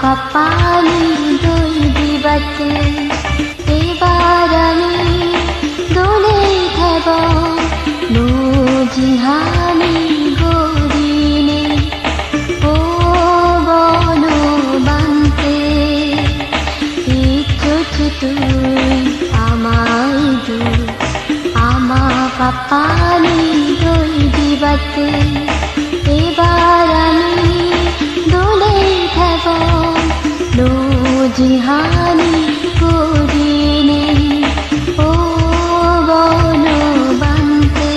Kapali doi dibate ebarani dole thebo no jihani gorine o bono bante ichu tui amai du ama kapali doi dibate ebarani dole thebo no jihani gorine o bono bante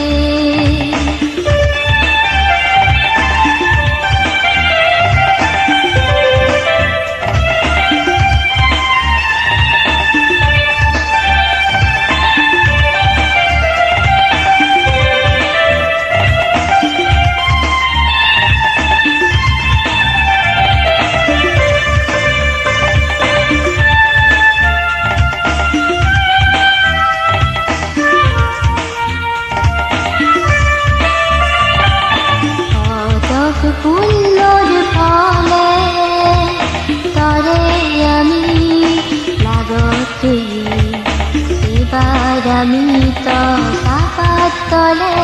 ফুল্লর ফলে তরে আমি লাগতে এবার আমি তো সাপাত তলে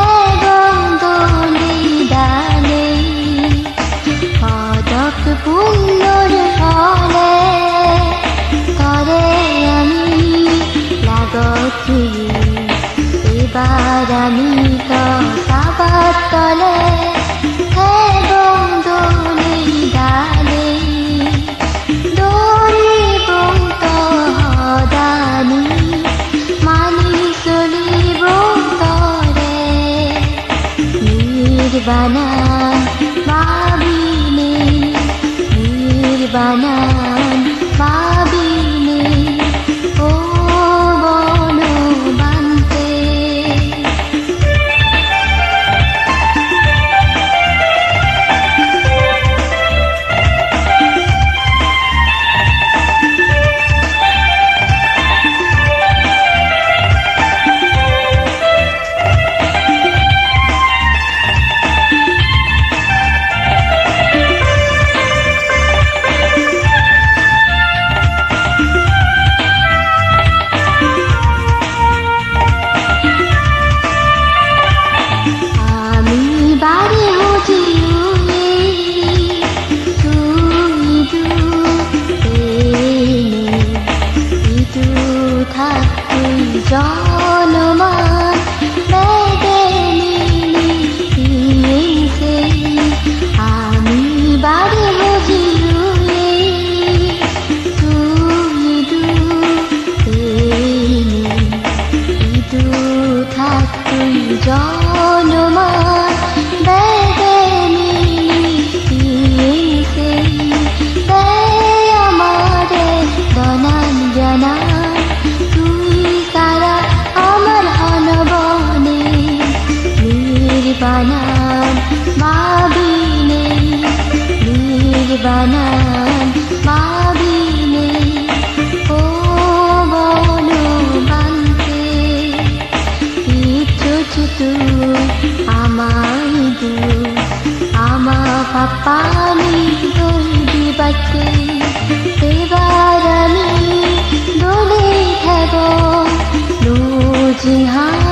এবং দলি ডালে পদক ফুল্লর ফলে তরে আমি লাগতে এবার আমি তো সাপাত তলে Nirvana babine Nirvana babine o bono bante জনমান বেদে নিয়েছে আমি বাড়ি বুঝিয়ে তুই দু থাক তুই জনমান বেদে নিয়েছে আমারে দনান জানান Nirvanan babine Nirvanan babine o bono bante ichu tu amai du ama kapani doi dibate ebar ami dole thebo no jihani